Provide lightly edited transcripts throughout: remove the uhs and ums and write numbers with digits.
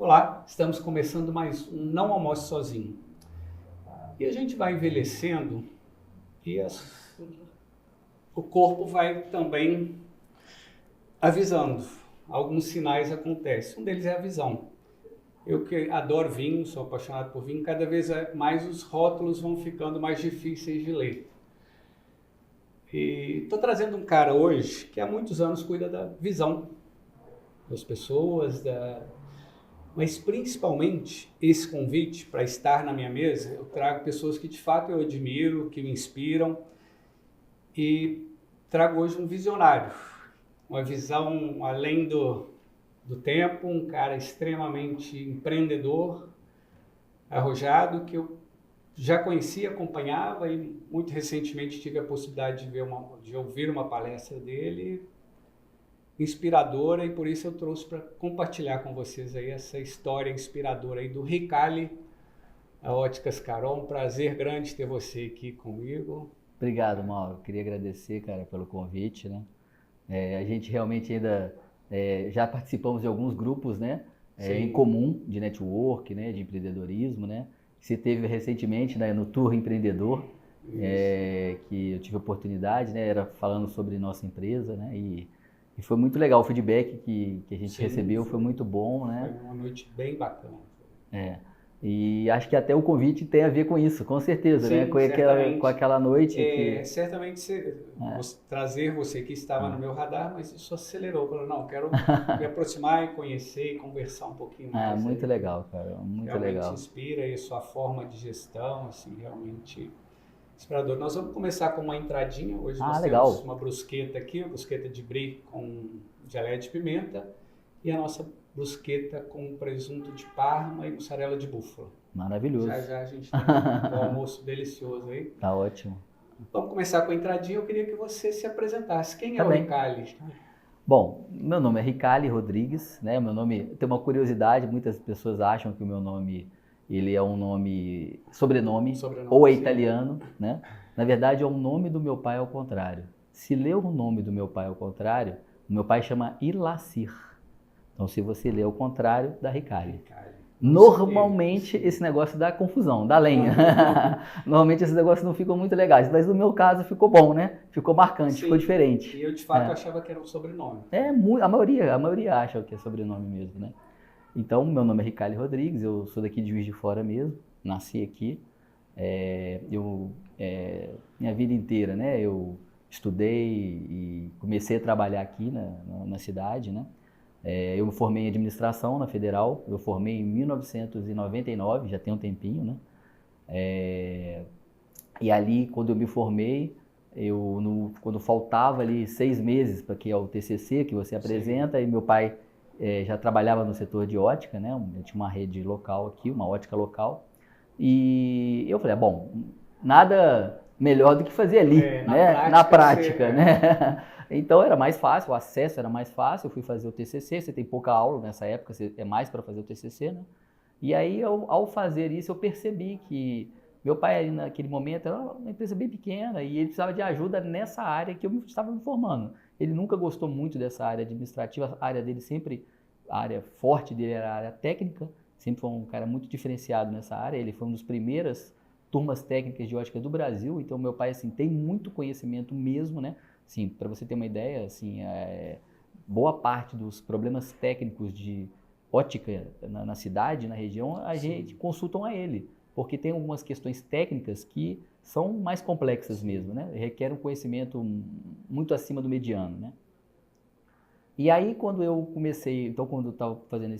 Olá, estamos começando mais um Não Almoce Sozinho. E a gente vai envelhecendo e o corpo vai também avisando. Alguns sinais acontecem. Um deles é a visão. Eu que adoro vinho, sou apaixonado por vinho, cada vez mais os rótulos vão ficando mais difíceis de ler. E estou trazendo um cara hoje que há muitos anos cuida da visão das pessoas, mas principalmente esse convite para estar na minha mesa, eu trago pessoas que de fato eu admiro, que me inspiram, e trago hoje um visionário, uma visão além do tempo, um cara extremamente empreendedor, arrojado, que eu já conhecia, acompanhava e muito recentemente tive a possibilidade de ouvir uma palestra dele, inspiradora, e por isso eu trouxe para compartilhar com vocês aí essa história inspiradora aí do Ricali, a Óticas Carol. Um prazer grande ter você aqui comigo. Obrigado, Mauro. Queria agradecer, cara, pelo convite, né? A gente realmente ainda já participamos de alguns grupos, né? Em comum de network, né? De empreendedorismo, né? Você teve recentemente, né, no Tour Empreendedor, que eu tive a oportunidade, né? Era falando sobre nossa empresa, né? E foi muito legal o feedback que a gente recebeu, foi muito bom, né? Foi uma noite bem bacana. E acho que até o convite tem a ver com isso, com certeza, né? Com aquela noite que... Certamente trazer você que estava no meu radar, mas isso acelerou. Falou, não, quero me aproximar e conhecer e conversar um pouquinho mais. Muito aí. legal, cara, muito realmente legal. Inspira aí a sua forma de gestão, assim, realmente inspirador. Nós vamos começar com uma entradinha. Hoje nós temos uma brusqueta aqui, uma brusqueta de brie com geleia de pimenta e a nossa brusqueta com presunto de Parma e mussarela de búfala. Maravilhoso. Já a gente tem um almoço delicioso aí. Tá ótimo. Vamos começar com a entradinha. Eu queria que você se apresentasse. Quem é o Ricali? Bom, meu nome é Ricali Rodrigues, né? Meu nome tem uma curiosidade, muitas pessoas acham que o meu nome ele é um sobrenome ou é italiano, né? Na verdade é o nome do meu pai ao contrário. Se ler o nome do meu pai ao contrário, o meu pai chama Ilacir. Então se você ler ao contrário, dá Ricali. Normalmente esse negócio dá confusão, dá lenha. Normalmente esses negócios não ficam muito legais, mas no meu caso ficou bom, né? Ficou marcante, ficou diferente. E eu de fato achava que era um sobrenome. A maioria acha que é sobrenome mesmo, né? Então, meu nome é Ricali Rodrigues, eu sou daqui de Juiz de Fora mesmo, nasci aqui. Minha vida inteira, né? Eu estudei e comecei a trabalhar aqui na cidade, né? Eu me formei em administração na Federal, eu formei em 1999, já tem um tempinho, né? E ali, quando eu me formei, quando faltava ali 6 meses para que é o TCC que você apresenta, e meu pai já trabalhava no setor de ótica, né? Eu tinha uma rede local aqui, uma ótica local, e eu falei, bom, nada melhor do que fazer ali, né? Na prática, né? Então era mais fácil, o acesso era mais fácil, eu fui fazer o TCC, você tem pouca aula nessa época, é mais para fazer o TCC, né? E aí, ao fazer isso, eu percebi que meu pai, naquele momento, era uma empresa bem pequena e ele precisava de ajuda nessa área que eu estava me formando. Ele nunca gostou muito dessa área administrativa, a área dele sempre, a área forte dele era a área técnica, sempre foi um cara muito diferenciado nessa área, ele foi uma das primeiras turmas técnicas de ótica do Brasil, então meu pai, assim, tem muito conhecimento mesmo, né? Assim, para você ter uma ideia, assim, boa parte dos problemas técnicos de ótica na cidade, na região, a gente consultam a ele, porque tem algumas questões técnicas que são mais complexas mesmo, né? Requerem um conhecimento muito acima do mediano, né? E aí, quando eu comecei, então quando eu estava fazendo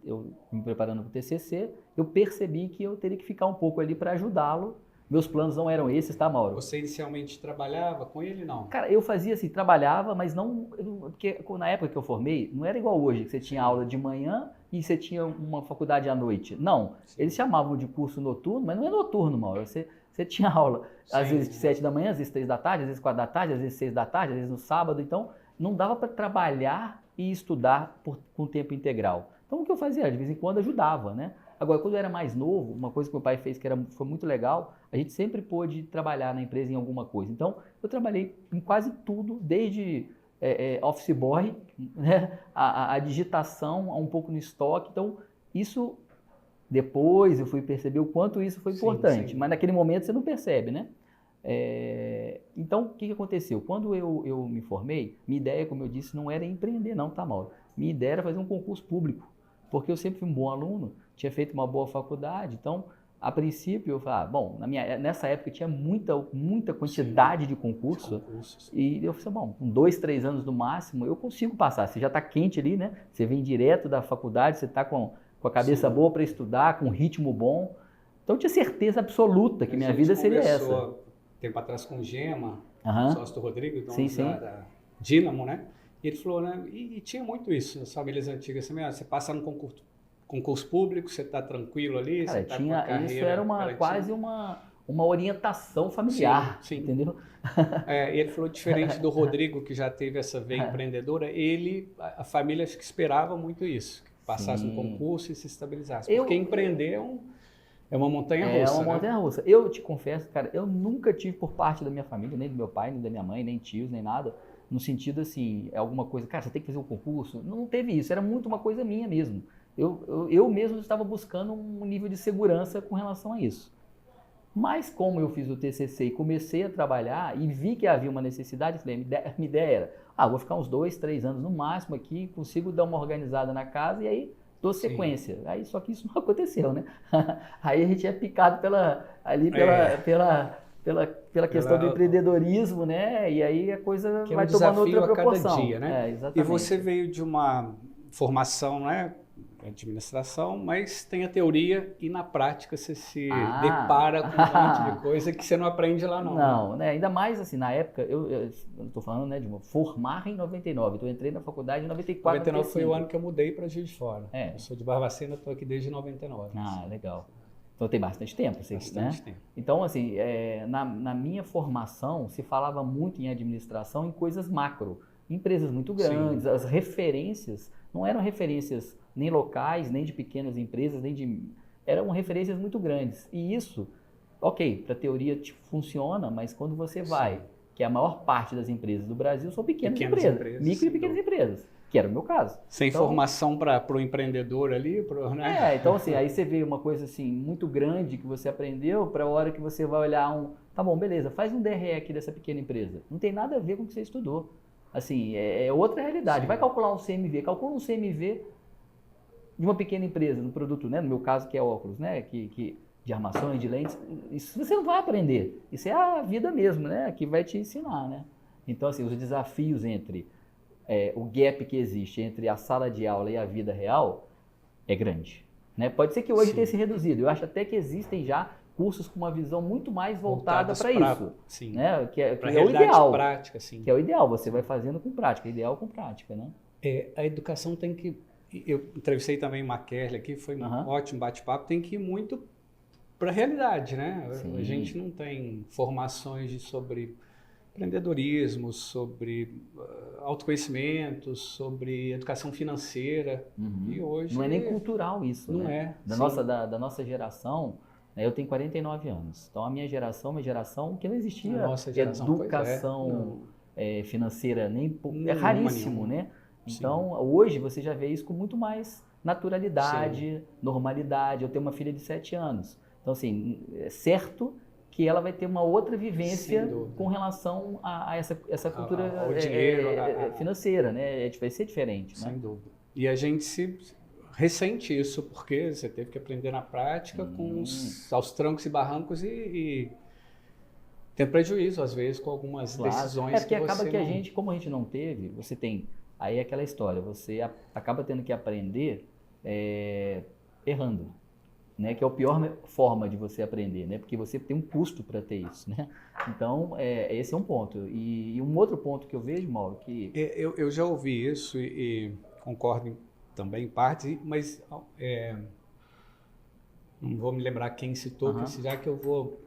eu me preparando para o TCC, eu percebi que eu teria que ficar um pouco ali para ajudá-lo. Meus planos não eram esses, tá, Mauro? Você inicialmente trabalhava com ele, não? Cara, eu fazia assim, trabalhava, mas não... Porque na época que eu formei, não era igual hoje, que você tinha aula de manhã e você tinha uma faculdade à noite. Não, eles chamavam de curso noturno, mas não é noturno, Mauro. Você tinha aula, às vezes de 7 da manhã, às vezes 3 da tarde, às vezes 4 da tarde, às vezes 6 da tarde, às vezes no sábado. Então, não dava para trabalhar e estudar com tempo integral. Então, o que eu fazia? De vez em quando ajudava, né? Agora, quando eu era mais novo, uma coisa que meu pai fez que foi muito legal, a gente sempre pôde trabalhar na empresa em alguma coisa. Então, eu trabalhei em quase tudo, desde office boy, né, a digitação, a um pouco no estoque. Então, Isso, depois eu fui perceber o quanto isso foi importante, sim. mas naquele momento você não percebe, né? Então, o que aconteceu? Quando eu me formei, minha ideia, como eu disse, não era empreender não, tá, Mauro? Minha ideia era fazer um concurso público, porque eu sempre fui um bom aluno, tinha feito uma boa faculdade, então, a princípio, eu falava, bom, nessa época tinha muita quantidade de concurso, e eu falei, bom, com 2, 3 anos no máximo, eu consigo passar. Você já está quente ali, né? Você vem direto da faculdade, você está com a cabeça boa para estudar, com um ritmo bom. Então eu tinha certeza absoluta que minha vida seria essa. Tempo atrás com o Gema, Aham. sócio do Rodrigo, Sim, sim. da Dínamo, né? E ele falou, né? E tinha muito isso nas famílias antigas, assim, você passa no concurso público, você está tranquilo ali, Cara, você está com a carreira isso era quase uma orientação familiar, sim. entendeu? E ele falou, diferente do Rodrigo, que já teve essa veia empreendedora, a família acho que esperava muito isso, que passasse no concurso e se estabilizasse. Porque empreender é uma montanha-russa. É uma montanha-russa. Eu te confesso, cara, eu nunca tive por parte da minha família, nem do meu pai, nem da minha mãe, nem tios, nem nada, no sentido assim, é alguma coisa, cara, você tem que fazer um concurso. Não teve isso, era muito uma coisa minha mesmo. Eu mesmo estava buscando um nível de segurança com relação a isso. Mas como eu fiz o TCC e comecei a trabalhar e vi que havia uma necessidade, minha ideia era, vou ficar uns 2, 3 anos no máximo aqui, consigo dar uma organizada na casa e aí dou sequência. Aí, só que isso não aconteceu, né? Aí a gente é picado pela questão do empreendedorismo, né? E aí a coisa vai tomando outra proporção. Cada dia, né? Exatamente. E você veio de uma formação, né? Administração, mas tem a teoria e na prática você se depara com um monte de coisa que você não aprende lá não. Não, né? Ainda mais assim, na época, eu estou falando, né, de formar em 99, então eu entrei na faculdade em 94, 99 foi o ano que eu mudei para Juiz de Fora. Eu sou de Barbacena, estou aqui desde 99. Legal. Então tem bastante tempo, bastante tempo. Então, assim, na minha formação se falava muito em administração em coisas macro, empresas muito grandes, as referências não eram referências nem locais, nem de pequenas empresas, eram referências muito grandes. E isso, ok, para a teoria funciona, mas quando você vai, que a maior parte das empresas do Brasil são pequenas empresas, micro e pequenas empresas, que era o meu caso. Sem formação para o empreendedor ali, né? Então assim, aí você vê uma coisa assim muito grande que você aprendeu, para a hora que você vai olhar tá bom, beleza, faz um DRE aqui dessa pequena empresa. Não tem nada a ver com o que você estudou. Assim, é outra realidade. Vai calcular um CMV, calcula um CMV de uma pequena empresa, no produto, né? No meu caso, que é óculos, né? De armações, de lentes. Isso você não vai aprender. Isso é a vida mesmo, né? Que vai te ensinar, né? Então, assim, os desafios entre o gap que existe entre a sala de aula e a vida real é grande, né? Pode ser que hoje tenha se reduzido. Eu acho até que existem já cursos com uma visão muito mais voltada para isso, sim, né? Que é o ideal, prática, sim. Que é o ideal, você vai fazendo com prática, ideal com prática, né? A educação tem que, eu entrevistei também Maquerle aqui, foi um ótimo bate-papo, tem que ir muito para a realidade, né? Sim. A gente não tem formações sobre empreendedorismo, sobre autoconhecimento, sobre educação financeira, e hoje não é nem cultural isso, não né? Da nossa geração. Eu tenho 49 anos, então a minha geração é uma geração que não existia educação financeira, é raríssimo, né? Então, hoje você já vê isso com muito mais naturalidade, normalidade. Eu tenho uma filha de 7 anos, então assim, é certo que ela vai ter uma outra vivência com relação a essa cultura ao dinheiro, financeira, né? Vai ser diferente, sem né? dúvida. E a gente ressente isso, porque você teve que aprender na prática aos trancos e barrancos e tem prejuízo, às vezes, com algumas decisões. Porque acaba que a gente, como a gente não teve, você tem, aí é aquela história, você acaba tendo que aprender errando, né? Que é a pior forma de você aprender, né? Porque você tem um custo para ter isso, né? Então, esse é um ponto. E um outro ponto que eu vejo, Mauro, que... Eu já ouvi isso e concordo também em parte, mas não vou me lembrar quem citou, já que eu vou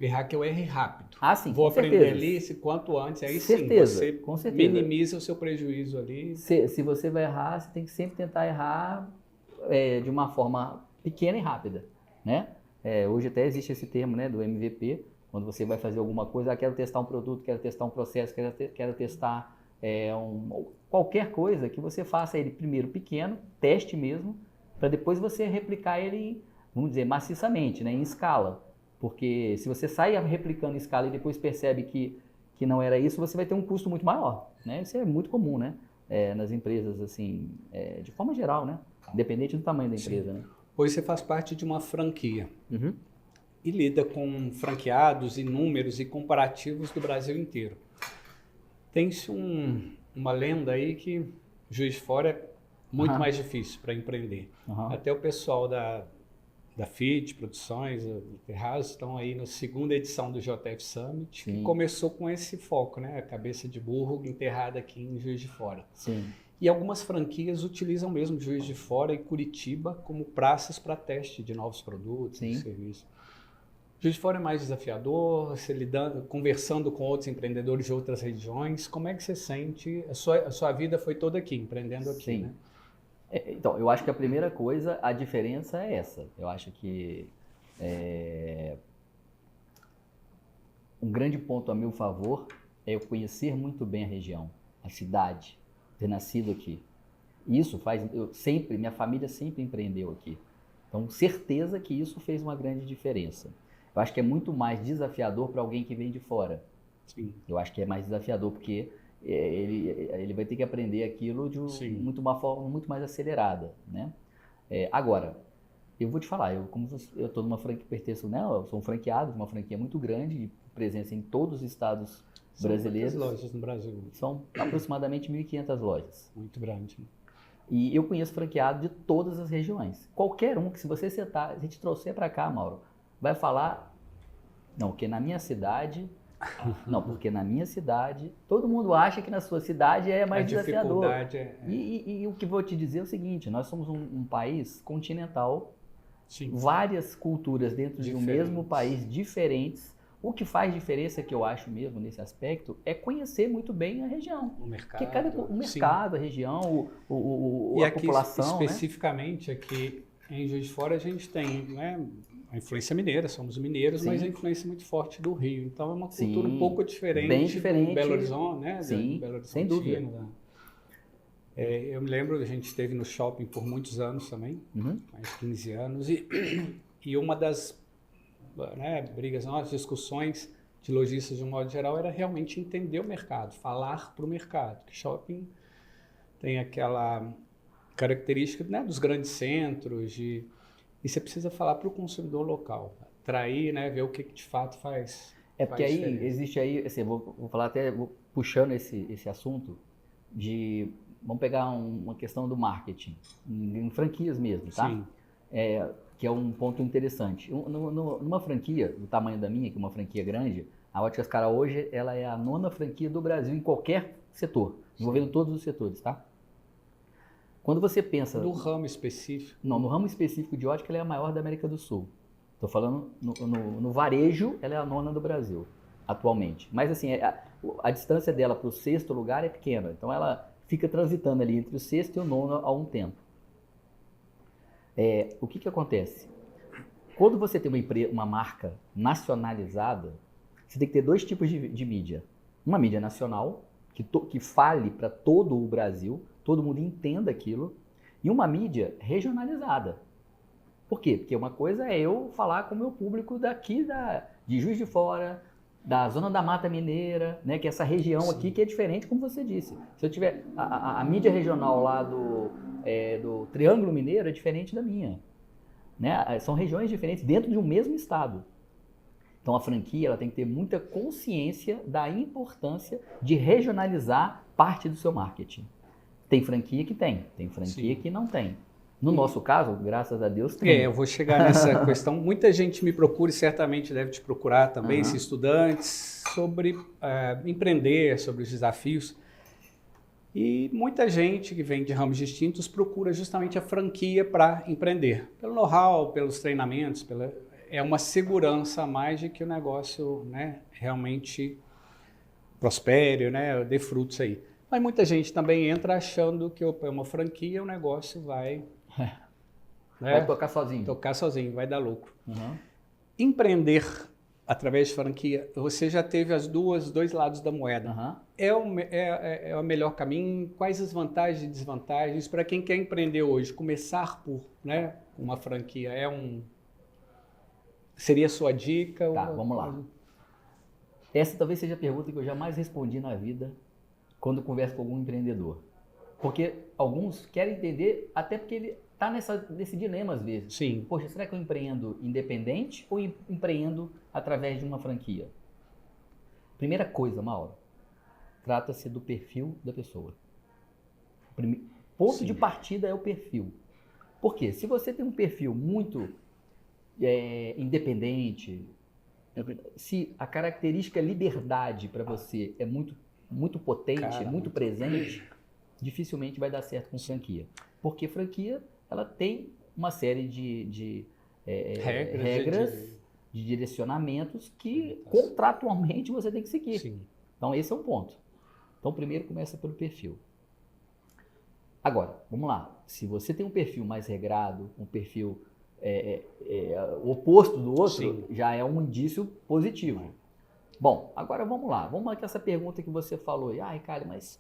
errar, que eu erre rápido. Sim, vou aprender ali quanto antes, aí certeza, sim, você minimiza o seu prejuízo ali. Se você vai errar, você tem que sempre tentar errar de uma forma pequena e rápida, né? Hoje até existe esse termo, né, do MVP, quando você vai fazer alguma coisa, quero testar um produto, quero testar um processo, quero testar qualquer coisa, que você faça ele primeiro pequeno, teste mesmo, para depois você replicar ele, vamos dizer, maciçamente, né, em escala. Porque se você sai replicando em escala e depois percebe que não era isso, você vai ter um custo muito maior, né? Isso é muito comum, né? Nas empresas, assim, de forma geral, né? Independente do tamanho da empresa, né? Hoje você faz parte de uma franquia Uhum. e lida com franqueados e números e comparativos do Brasil inteiro. Tem-se uma lenda aí que Juiz de Fora é muito mais difícil para empreender. Até o pessoal da FIT Produções, do Terraço, estão aí na segunda edição do JF Summit, que começou com esse foco, né? A cabeça de burro enterrada aqui em Juiz de Fora. Sim. E algumas franquias utilizam mesmo Juiz de Fora e Curitiba como praças para teste de novos produtos e serviços. Juiz de Fora é mais desafiador, você conversando com outros empreendedores de outras regiões, como é que você sente? A sua vida foi toda aqui, empreendendo aqui, né? Então, eu acho que a primeira coisa, a diferença é essa. Eu acho que um grande ponto a meu favor é eu conhecer muito bem a região, a cidade, ter nascido aqui. Isso faz, minha família sempre empreendeu aqui. Então, certeza que isso fez uma grande diferença. Eu acho que é muito mais desafiador para alguém que vem de fora. Sim. Eu acho que é mais desafiador porque ele vai ter que aprender aquilo de uma forma muito mais acelerada, né? Agora, eu vou te falar, eu estou numa franquia, pertenço, né? Eu sou um franqueado de uma franquia muito grande, presença em todos os estados brasileiros. Quantas lojas no Brasil? São aproximadamente 1.500 lojas. Muito grande. E eu conheço franqueado de todas as regiões. Qualquer um que, se você sentar, a gente trouxer para cá, Mauro, vai falar, não, porque na minha cidade... Não, porque na minha cidade, todo mundo acha que na sua cidade é mais desafiador. E o que vou te dizer é o seguinte, nós somos um país continental, várias culturas dentro de um mesmo país, diferentes. O que faz diferença, que eu acho mesmo nesse aspecto, é conhecer muito bem a região. O mercado. Porque o mercado, a região, e a aqui, população, especificamente, né? Aqui em Juiz de Fora a gente tem, né, a influência mineira, somos mineiros, mas a influência muito forte do Rio. Então é uma cultura um pouco diferente, bem diferente do Belo Horizonte, né? Belo Horizonte, sem dúvida. Eu me lembro, a gente esteve no shopping por muitos anos também, mais de 15 anos, e uma das brigas nossas, discussões de lojistas de um modo geral, era realmente entender o mercado, falar para o mercado, que shopping tem aquela característica, né, dos grandes centros, e você precisa falar para o consumidor local, atrair, né, ver o que de fato faz. Porque aí existe aí, assim, vou falar até puxando esse assunto vamos pegar uma questão do marketing, em franquias mesmo, tá? Sim. Que é um ponto interessante. Numa franquia do tamanho da minha, que é uma franquia grande, a Óticas Carol hoje ela é a 9ª franquia do Brasil em qualquer setor, envolvendo todos os setores, tá? Quando você pensa... Do ramo específico? Não, no ramo específico de ótica, ela é a maior da América do Sul. Estou falando no varejo, ela é a 9ª do Brasil, atualmente. Mas assim, a distância dela para o 6º lugar é pequena. Então ela fica transitando ali entre o 6º e o 9º há um tempo. O que acontece? Quando você tem uma marca nacionalizada, você tem que ter 2 tipos de mídia. Uma mídia nacional, que fale para todo o Brasil, todo mundo entenda aquilo, e uma mídia regionalizada. Por quê? Porque uma coisa é eu falar com o meu público daqui de Juiz de Fora, da Zona da Mata Mineira, né, que é essa região aqui que é diferente, como você disse. Se eu tiver a mídia regional lá do Triângulo Mineiro é diferente da minha. Né? São regiões diferentes dentro de um mesmo estado. Então a franquia ela tem que ter muita consciência da importância de regionalizar parte do seu marketing. Tem franquia que tem franquia que não tem. No nosso caso, graças a Deus, tem. Eu vou chegar nessa questão. Muita gente me procura e certamente deve te procurar também, esses estudantes, sobre empreender, sobre os desafios. E muita gente que vem de ramos distintos procura justamente a franquia para empreender. Pelo know-how, pelos treinamentos, é uma segurança a mais de que o negócio, né, realmente prospere, né, dê frutos aí. Mas muita gente também entra achando que é uma franquia, o negócio vai... Vai tocar sozinho. Tocar sozinho, vai dar lucro. Empreender através de franquia, você já teve os dois lados da moeda. Aham. É o melhor caminho? Quais as vantagens e desvantagens para quem quer empreender hoje? Começar por, né, uma franquia seria a sua dica? Tá, vamos lá. Essa talvez seja a pergunta que eu jamais respondi na vida quando converso com algum empreendedor. Porque alguns querem entender, até porque ele está nesse dilema às vezes. Sim. Poxa, será que eu empreendo independente ou empreendo através de uma franquia? Primeira coisa, Mauro, trata-se do perfil da pessoa. Ponto de partida é o perfil. Por quê? Se você tem um perfil muito independente, se a característica liberdade para você é muito, muito potente, muito presente, dificilmente vai dar certo com franquia. Porque franquia, ela tem uma série de regras, de direcionamentos que contratualmente você tem que seguir. Sim. Então esse é um ponto. Então primeiro começa pelo perfil. Agora, vamos lá. Se você tem um perfil mais regrado, um perfil o oposto do outro, Sim, já é um indício positivo. Bom, agora vamos lá. Vamos lá com essa pergunta que você falou. Ricardo, mas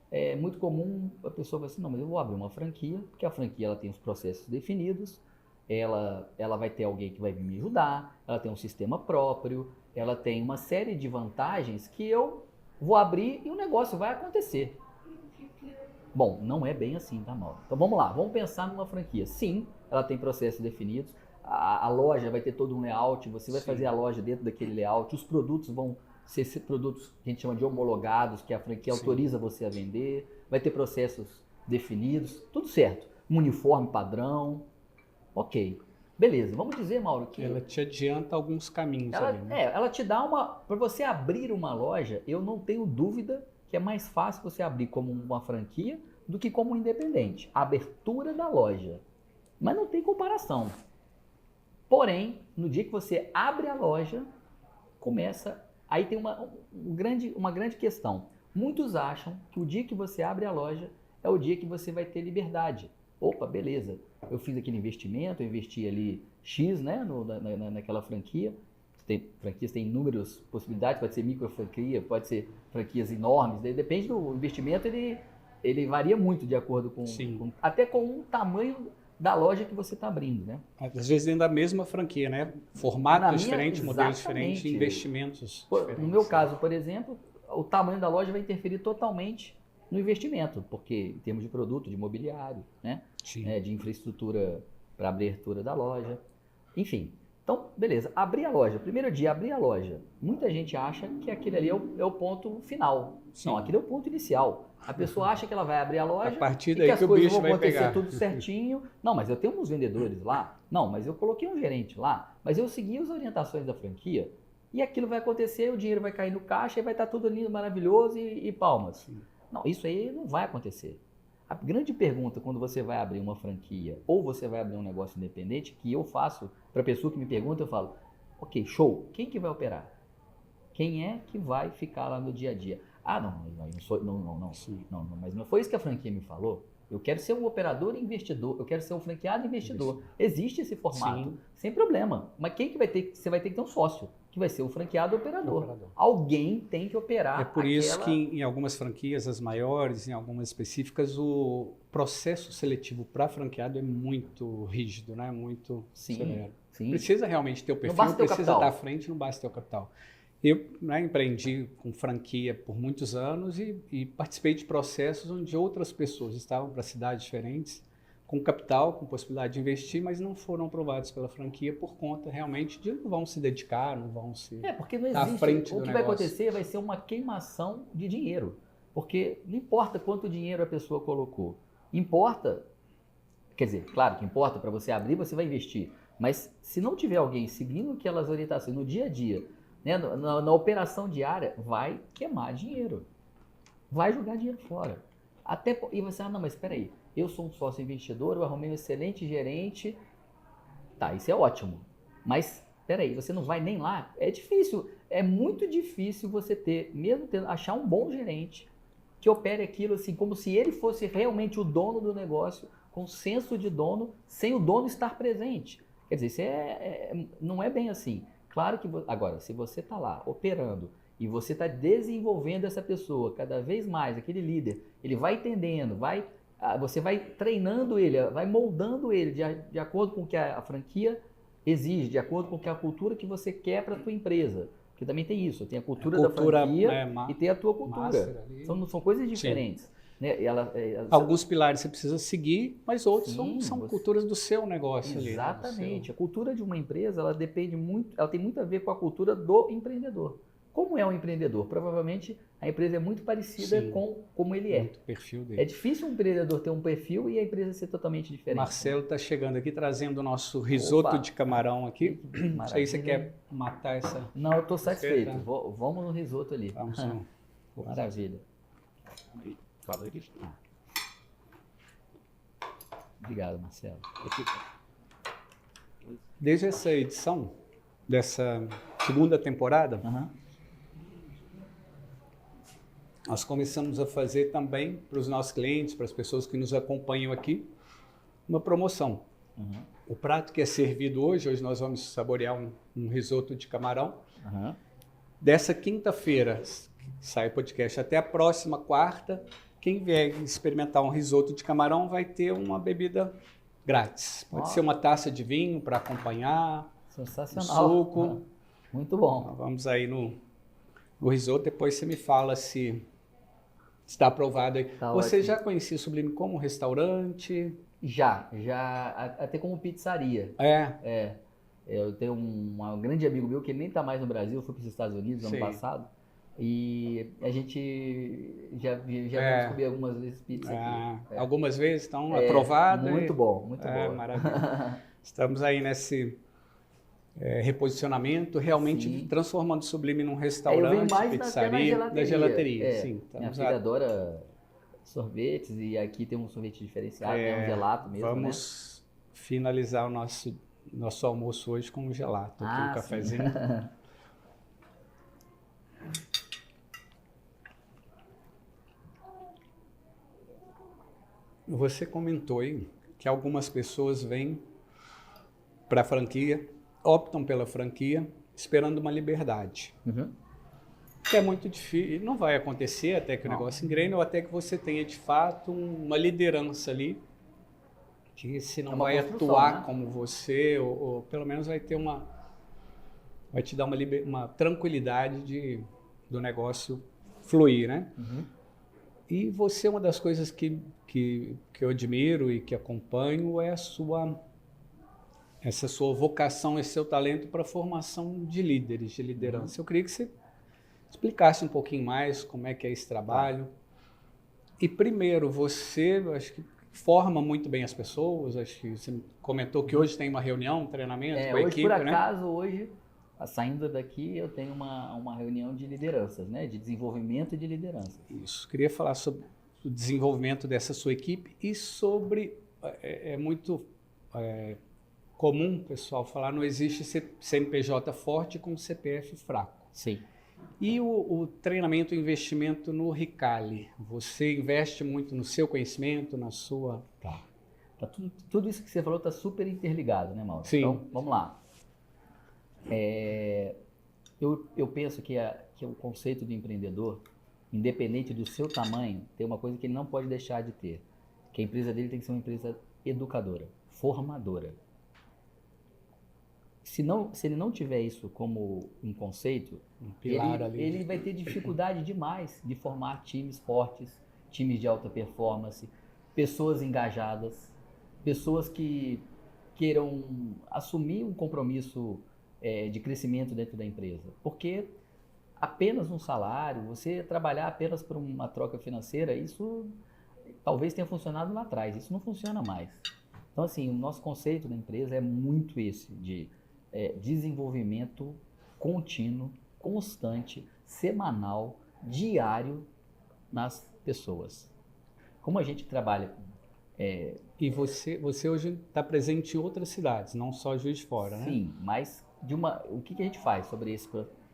é muito comum a pessoa falar assim, não, mas eu vou abrir uma franquia, porque a franquia ela tem os processos definidos, ela vai ter alguém que vai me ajudar, ela tem um sistema próprio, ela tem uma série de vantagens que eu vou abrir e o negócio vai acontecer. Bom, não é bem assim, tá, Mauro? Então vamos lá, vamos pensar numa franquia. Sim, ela tem processos definidos, a loja vai ter todo um layout, você vai fazer a loja dentro daquele layout, os produtos vão ser produtos que a gente chama de homologados, que a franquia autoriza você a vender, vai ter processos definidos, tudo certo. Um uniforme padrão, ok. Beleza, vamos dizer, Mauro, que... Ela te adianta alguns caminhos ali, né? Ela te dá para você abrir uma loja, eu não tenho dúvida que é mais fácil você abrir como uma franquia do que como independente. A abertura da loja. Mas não tem comparação. Porém, no dia que você abre a loja, começa... Aí tem uma grande questão. Muitos acham que o dia que você abre a loja é o dia que você vai ter liberdade. Opa, beleza. Eu fiz aquele investimento, eu investi ali X, né, naquela franquia. Franquias têm inúmeras possibilidades, pode ser micro franquia, pode ser franquias enormes, depende do investimento, ele varia muito de acordo até com o tamanho da loja que você está abrindo, né? Às vezes dentro da mesma franquia, né? Formato diferente, modelo diferente, investimentos diferentes. No meu caso, por exemplo, o tamanho da loja vai interferir totalmente no investimento, porque em termos de produto, de imobiliário, né? De infraestrutura para abertura da loja, enfim. Então, beleza, abrir a loja, primeiro dia, abrir a loja. Muita gente acha que aquele ali é o ponto final. Sim. Não, aquele é o ponto inicial. A pessoa acha que ela vai abrir a loja a partir daí que o bicho vai pegar. Tudo certinho. Não, mas eu tenho uns vendedores lá. Não, mas eu coloquei um gerente lá. Mas eu segui as orientações da franquia e aquilo vai acontecer, o dinheiro vai cair no caixa e vai estar tudo lindo, maravilhoso e palmas. Sim. Não, isso aí não vai acontecer. A grande pergunta quando você vai abrir uma franquia ou você vai abrir um negócio independente, que eu faço para a pessoa que me pergunta, eu falo, ok, show, quem que vai operar? Quem é que vai ficar lá no dia a dia? Não, mas não foi isso que a franquia me falou. Eu quero ser um operador e investidor, eu quero ser um franqueado e investidor. Existe esse formato, sem problema. Mas quem que vai ter? Você vai ter que ter um sócio, que vai ser o franqueado operador. Alguém tem que operar. É por isso que em algumas franquias, as maiores, em algumas específicas, o processo seletivo para franqueado é muito rígido, né? Muito severo. Sim. Precisa realmente ter o perfil, precisa estar à frente, não basta ter o capital. Eu empreendi com franquia por muitos anos e participei de processos onde outras pessoas estavam para cidades diferentes, com capital, com possibilidade de investir, mas não foram aprovados pela franquia por conta realmente de não vão se dedicar, não vão se porque não existe. À frente o do que negócio. Vai acontecer vai ser uma queimação de dinheiro, porque não importa quanto dinheiro a pessoa colocou, importa, quer dizer, claro que importa para você abrir, você vai investir, mas se não tiver alguém seguindo aquelas orientações no dia a dia, né, na operação diária, vai queimar dinheiro, vai jogar dinheiro fora. E você, não, mas espera aí, eu sou um sócio investidor, eu arrumei um excelente gerente, tá, isso é ótimo, mas espera aí, você não vai nem lá, é difícil, é muito difícil você achar um bom gerente que opere aquilo assim, como se ele fosse realmente o dono do negócio, com senso de dono, sem o dono estar presente. Quer dizer, isso não é bem assim. Claro que, agora, se você está lá operando e você está desenvolvendo essa pessoa cada vez mais, aquele líder, ele vai entendendo, você vai treinando ele, vai moldando ele de acordo com o que a franquia exige, de acordo com o que a cultura que você quer para a tua empresa. Porque também tem isso, tem a cultura da franquia e tem a tua cultura. São coisas diferentes. Né? Alguns pilares você precisa seguir, mas outros são culturas do seu negócio. Exatamente. A cultura de uma empresa, ela depende muito, ela tem muito a ver com a cultura do empreendedor. Como é um empreendedor? Provavelmente a empresa é muito parecida com como ele é. Muito perfil dele. É difícil um empreendedor ter um perfil e a empresa ser totalmente diferente. Marcelo está chegando aqui trazendo o nosso risoto de camarão aqui. Não sei se você quer matar essa... Não, eu estou satisfeito. Vamos no risoto ali. Vamos no... Maravilha. Obrigado, Marcelo. Desde essa edição, dessa segunda temporada, nós começamos a fazer também para os nossos clientes, para as pessoas que nos acompanham aqui, uma promoção. O prato que é servido hoje nós vamos saborear um risoto de camarão. Dessa quinta-feira, sai o podcast, até a próxima quarta, quem vier experimentar um risoto de camarão vai ter uma bebida grátis. Pode ser uma taça de vinho para acompanhar, sensacional. Um suco. Muito bom. Então, vamos aí no risoto, depois você me fala se está aprovado aí. Tá Você ótimo. já conhecia o Sublime como restaurante? Já, até como pizzaria. Eu tenho um grande amigo meu que nem está mais no Brasil, eu fui para os Estados Unidos ano passado, e a gente já vamos comer algumas vezes pizza aqui. Algumas vezes estão aprovadas. Muito bom, muito bom. Maravilha. Estamos aí nesse reposicionamento, realmente transformando o Sublime num restaurante, pizzaria, na gelateria. Sim, minha filha adora sorvetes e aqui tem um sorvete diferenciado, um gelato mesmo. Vamos finalizar o nosso almoço hoje com um gelato, aqui, um cafezinho. Você comentou aí que algumas pessoas vêm para a franquia, optam pela franquia, esperando uma liberdade. Que é muito difícil, não vai acontecer até que o negócio engrene, ou até que você tenha de fato uma liderança ali, que se não vai atuar como você, ou pelo menos vai te dar uma tranquilidade do negócio fluir, né? E você, uma das coisas que eu admiro e que acompanho é essa sua vocação, esse seu talento para a formação de líderes, de liderança. Eu queria que você explicasse um pouquinho mais como é que é esse trabalho. E primeiro, você, acho que forma muito bem as pessoas, acho que você comentou que hoje tem uma reunião, um treinamento com a equipe, por acaso, hoje, saindo daqui, eu tenho uma reunião de lideranças, né? De desenvolvimento e de liderança. Isso, queria falar sobre o desenvolvimento dessa sua equipe e sobre, é muito comum, pessoal, falar, não existe CNPJ forte com CPF fraco. Sim. E o treinamento e investimento no Ricali, você investe muito no seu conhecimento, na sua... Tudo isso que você falou está super interligado, né, Mauro? Sim. Então, vamos lá. Eu penso que o conceito do empreendedor, independente do seu tamanho, tem uma coisa que ele não pode deixar de ter, que a empresa dele tem que ser uma empresa educadora, formadora. Se ele não tiver isso como um conceito, ele vai ter dificuldade demais de formar times fortes, times de alta performance, pessoas engajadas, pessoas que queiram assumir um compromisso de crescimento dentro da empresa. Porque apenas um salário, você trabalhar apenas por uma troca financeira, isso talvez tenha funcionado lá atrás, isso não funciona mais. Então, assim, o nosso conceito da empresa é muito esse, de desenvolvimento contínuo, constante, semanal, diário nas pessoas. Como a gente trabalha... E você hoje está presente em outras cidades, não só Juiz de Fora, né? Sim, mas o que a gente faz sobre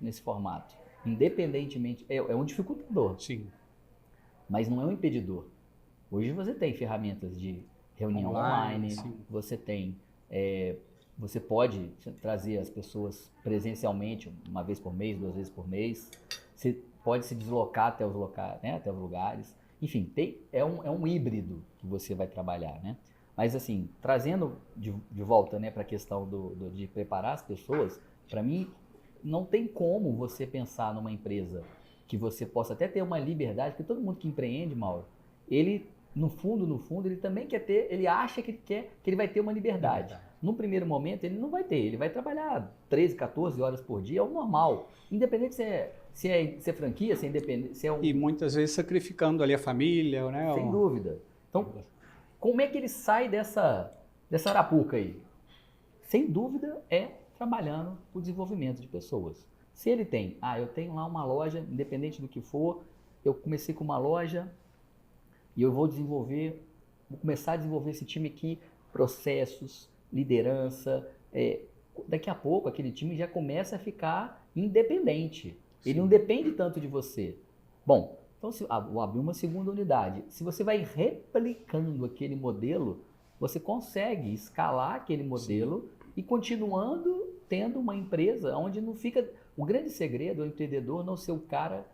nesse formato? Independentemente, é um dificultador. Sim. Mas não é um impedidor. Hoje você tem ferramentas de reunião online, você tem Você pode trazer as pessoas presencialmente, uma vez por mês, 2 vezes por mês. Você pode se deslocar até os locais, né, até os lugares. Enfim, é um híbrido que você vai trabalhar, né? Mas assim, trazendo de volta, né, para a questão de preparar as pessoas, para mim, não tem como você pensar numa empresa que você possa até ter uma liberdade, porque todo mundo que empreende, Mauro, ele, no fundo, ele também quer ter, ele acha que ele vai ter uma liberdade. No primeiro momento, ele não vai ter, ele vai trabalhar 13, 14 horas por dia, é o normal. Independente se é franquia, se é independente, se é um... E muitas vezes sacrificando ali a família, né? Sem dúvida. Então, como é que ele sai dessa arapuca aí? Sem dúvida é trabalhando o desenvolvimento de pessoas. Se ele tem, eu tenho lá uma loja, independente do que for, eu comecei com uma loja e eu vou começar a desenvolver esse time aqui, processos, liderança, daqui a pouco aquele time já começa a ficar independente. Sim. Ele não depende tanto de você. Bom, então vou abrir uma segunda unidade. Se você vai replicando aquele modelo, você consegue escalar aquele modelo e continuando tendo uma empresa onde não fica... O grande segredo é o empreendedor não ser o cara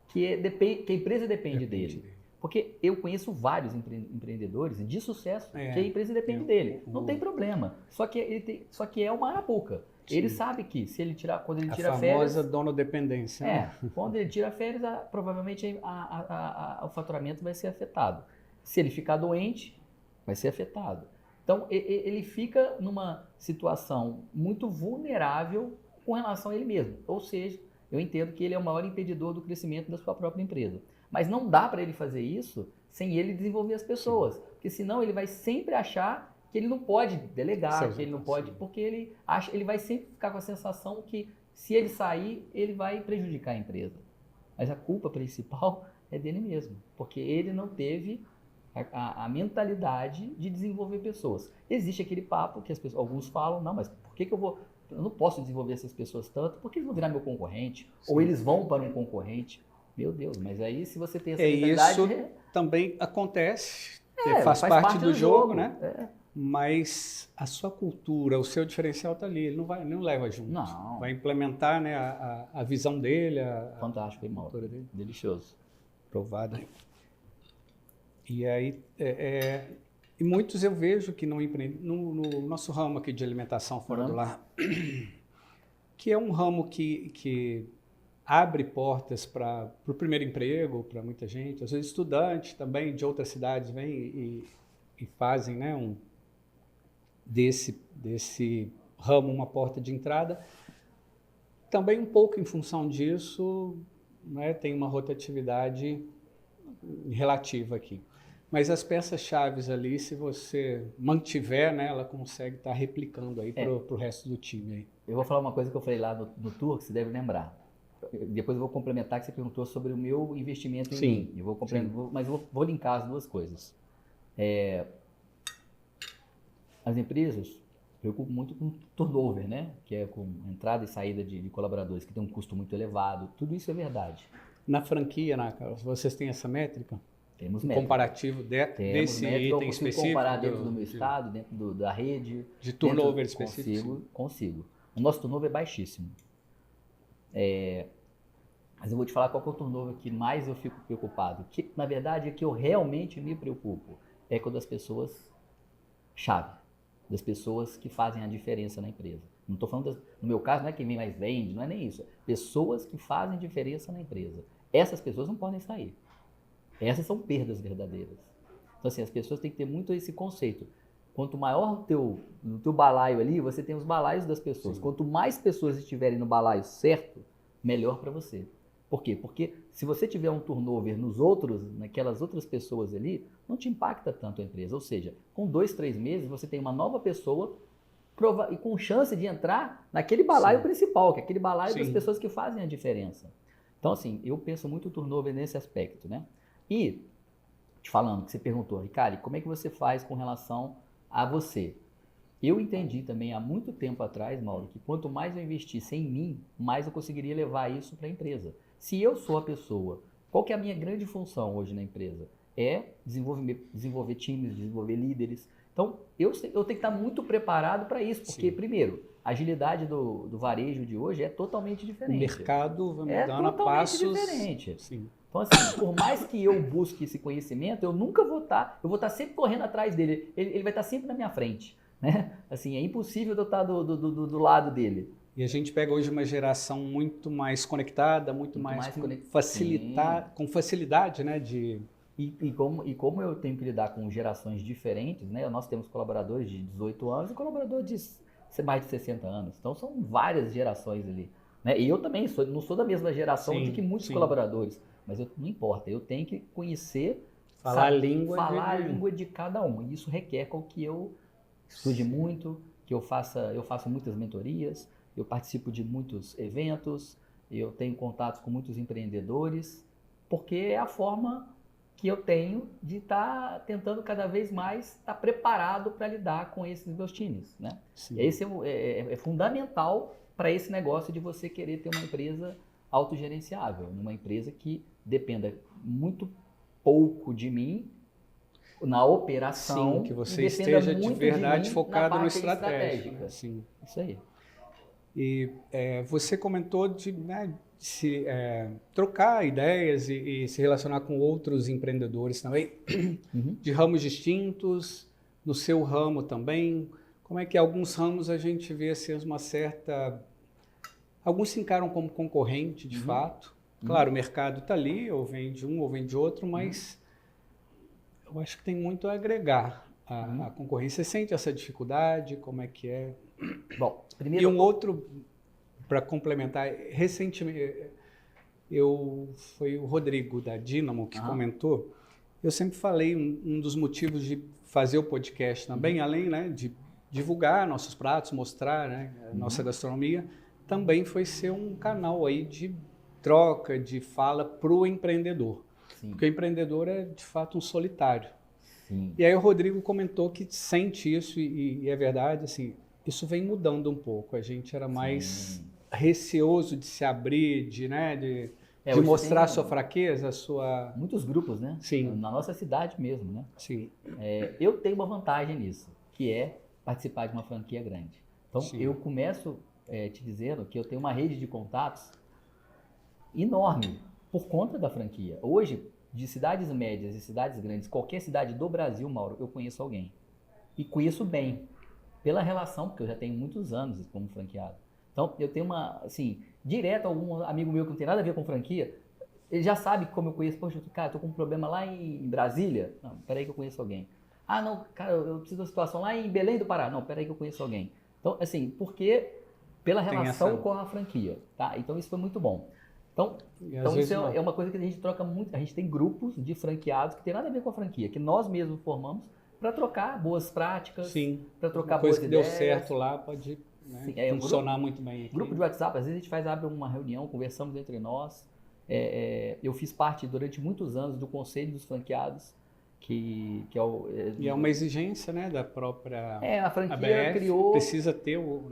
que a empresa depende dele. Porque eu conheço vários empreendedores de sucesso que a empresa depende dele. Não tem problema. Só que é uma arapuca. Sim. Ele sabe que se ele tirar, quando ele tira férias... A famosa donodependência. Quando ele tira férias, provavelmente o faturamento vai ser afetado. Se ele ficar doente, vai ser afetado. Então, ele fica numa situação muito vulnerável com relação a ele mesmo. Ou seja, eu entendo que ele é o maior impedidor do crescimento da sua própria empresa. Mas não dá para ele fazer isso sem ele desenvolver as pessoas. Sim. Porque senão ele vai sempre achar que ele não pode delegar, que ele não pode... Porque ele vai sempre ficar com a sensação que se ele sair, ele vai prejudicar a empresa. Mas a culpa principal é dele mesmo. Porque ele não teve a mentalidade de desenvolver pessoas. Existe aquele papo que alguns falam, não, mas por que eu não posso desenvolver essas pessoas tanto? Porque eles vão virar meu concorrente. Sim. Ou eles vão para um concorrente. Meu Deus, mas aí se você tem essa mentalidade... Isso também acontece, faz parte do jogo, né? Mas a sua cultura, o seu diferencial está ali, ele não leva junto. Não. Vai implementar, né, a visão dele, fantástico, a cultura dele. Delicioso. Provado. E aí, e muitos eu vejo que não empreendem, no nosso ramo aqui de alimentação fora do lar, que é um ramo que abre portas para o primeiro emprego, para muita gente. Às vezes estudantes também de outras cidades vêm e fazem, né, desse ramo uma porta de entrada. Também um pouco em função disso, né, tem uma rotatividade relativa aqui. Mas as peças-chave ali, se você mantiver, né, ela consegue estar replicando aí para o resto do time. Aí. Eu vou falar uma coisa que eu falei lá no tour, que você deve lembrar. Depois eu vou complementar, que você perguntou sobre o meu investimento em mim. Eu vou mas eu vou linkar as duas coisas. As empresas preocupam muito com turnover, né? Que é com entrada e saída de colaboradores, que tem um custo muito elevado. Tudo isso é verdade. Na franquia, Carlos, vocês têm essa métrica? Temos métrica. Comparativo desse item específico? Comparar dentro do meu estado, dentro da rede. De turnover específico? Consigo. O nosso turnover é baixíssimo. Mas eu vou te falar qual que é o turnover que mais eu fico preocupado. Que, na verdade, é que eu realmente me preocupo. É com as pessoas-chave. Das pessoas que fazem a diferença na empresa. Não estou falando, no meu caso, não é quem mais vende, não é nem isso. Pessoas que fazem diferença na empresa. Essas pessoas não podem sair. Essas são perdas verdadeiras. Então, assim, as pessoas têm que ter muito esse conceito. Quanto maior o teu balaio ali, você tem os balaios das pessoas. Sim. Quanto mais pessoas estiverem no balaio certo, melhor para você. Por quê? Porque se você tiver um turnover naquelas outras pessoas ali, não te impacta tanto a empresa. Ou seja, com 2, 3 meses, você tem uma nova pessoa e com chance de entrar naquele balaio principal, que é aquele balaio das pessoas que fazem a diferença. Então, assim, eu penso muito o turnover nesse aspecto, né? E, te falando, que você perguntou, Ricardo, como é que você faz com relação a você? Eu entendi também há muito tempo atrás, Mauro, que quanto mais eu investisse em mim, mais eu conseguiria levar isso para a empresa. Se eu sou a pessoa, qual que é a minha grande função hoje na empresa? é desenvolver times, desenvolver líderes. Então, eu tenho que estar muito preparado para isso, porque, primeiro, a agilidade do varejo de hoje é totalmente diferente. O mercado vai mudando a totalmente passos... diferente. Sim. Então, assim, por mais que eu busque esse conhecimento, eu nunca vou estar, eu vou estar sempre correndo atrás dele, ele vai estar sempre na minha frente, né? Assim, é impossível eu estar do lado dele. E a gente pega hoje uma geração muito mais conectada, muito mais com facilidade, né? E como eu tenho que lidar com gerações diferentes, né? Nós temos colaboradores de 18 anos e colaboradores de mais de 60 anos. Então, são várias gerações ali. Né? E eu também não sou da mesma geração de que muitos colaboradores. Mas não importa, eu tenho que conhecer, falar a língua de cada um. E isso requer com que eu estude muito, que eu faça muitas mentorias, eu participo de muitos eventos, eu tenho contatos com muitos empreendedores, porque é a forma que eu tenho de estar tentando cada vez mais estar preparado para lidar com esses meus times. Né? Esse é fundamental para esse negócio de você querer ter uma empresa autogerenciável, numa empresa que dependa muito pouco de mim na operação. Sim, que você esteja de verdade focado no estratégico. Sim. Isso aí. E você comentou de se trocar ideias e se relacionar com outros empreendedores também, de ramos distintos, no seu ramo também. Como é que alguns ramos a gente vê assim, uma certa... Alguns se encaram como concorrente, de fato. Claro, o mercado está ali, ou vem de um ou vem de outro, mas eu acho que tem muito a agregar a concorrência. Você sente essa dificuldade? Como é que é? Bom, primeiro... E um outro, para complementar, recentemente, foi o Rodrigo da Dynamo que comentou. Eu sempre falei, um dos motivos de fazer o podcast também, além, né, de divulgar nossos pratos, mostrar, né, a nossa gastronomia, também foi ser um canal aí de troca, de fala para o empreendedor. Sim. Porque o empreendedor é, de fato, um solitário. Sim. E aí o Rodrigo comentou que sente isso, e é verdade, assim, isso vem mudando um pouco. A gente era mais receoso de se abrir, de mostrar a sua fraqueza, a sua... Muitos grupos, né? Sim. Na nossa cidade mesmo, né? Sim. Eu tenho uma vantagem nisso, que é participar de uma franquia grande. Então, eu começo te dizendo que eu tenho uma rede de contatos enorme por conta da franquia. Hoje, de cidades médias e cidades grandes, qualquer cidade do Brasil, Mauro, eu conheço alguém. E conheço bem, pela relação, porque eu já tenho muitos anos como franqueado. Então, eu tenho direto algum amigo meu que não tem nada a ver com franquia, ele já sabe como eu conheço. Poxa, cara, eu tô com um problema lá em Brasília. Não, peraí que eu conheço alguém. Ah, não, cara, eu preciso de uma situação lá em Belém do Pará. Não, peraí que eu conheço alguém. Então, assim, porque pela relação com a franquia, tá? Então, isso foi muito bom. Então isso é uma coisa que a gente troca muito. A gente tem grupos de franqueados que tem nada a ver com a franquia, que nós mesmos formamos para trocar boas práticas, para trocar boas ideias. Coisa que deu certo lá pode funcionar muito bem aqui. Grupo de WhatsApp, às vezes a gente abre uma reunião, conversamos entre nós. Eu fiz parte durante muitos anos do Conselho dos Franqueados, que é o... E é uma exigência, né, da própria a franquia ABF, criou... Precisa ter o...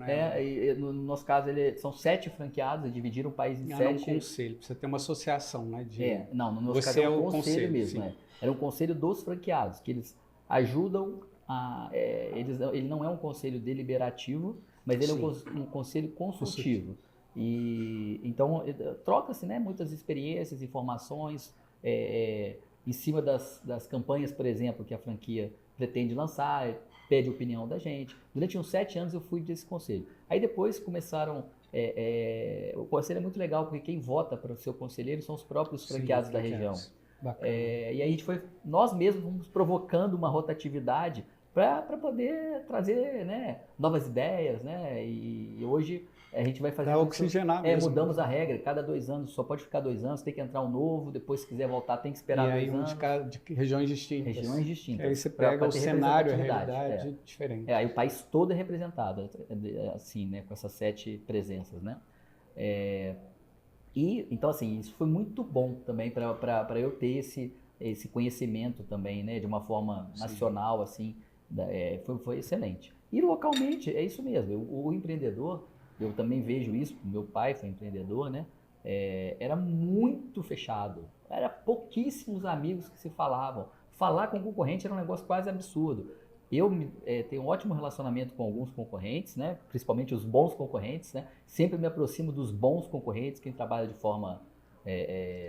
no nosso caso, são 7 franqueados, dividiram o país em 7... Não, um conselho, precisa ter uma associação, né? Não, no nosso caso é um conselho mesmo. Era um conselho dos franqueados, que eles ajudam a... ele não é um conselho deliberativo, mas ele é um conselho consultivo. E então troca-se, né, muitas experiências, informações, em cima das campanhas, por exemplo, que a franquia pretende lançar, pede opinião da gente. Durante uns 7 anos eu fui desse conselho. Aí depois começaram... o conselho é muito legal, porque quem vota para o seu conselheiro são os próprios franqueados da região. E aí a gente nós mesmos fomos provocando uma rotatividade para poder trazer, né, novas ideias, né? E hoje a gente vai fazer... oxigenar mesmo. Mudamos a regra, cada 2 anos, só pode ficar 2 anos, tem que entrar um novo, depois se quiser voltar tem que esperar 2 anos. E aí de regiões distintas. Regiões distintas. Aí você pega o cenário, a realidade diferente. Aí o país todo é representado, assim, né, com essas 7 presenças, né? Então, assim, isso foi muito bom também para eu ter esse conhecimento também, né, de uma forma nacional, assim, foi excelente. E localmente, é isso mesmo, o empreendedor, eu também vejo isso, meu pai foi empreendedor, né, era muito fechado, era pouquíssimos amigos que se falavam, falar com o concorrente era um negócio quase absurdo. Eu tenho um ótimo relacionamento com alguns concorrentes, né? Principalmente os bons concorrentes, né? Sempre me aproximo dos bons concorrentes, quem trabalha de forma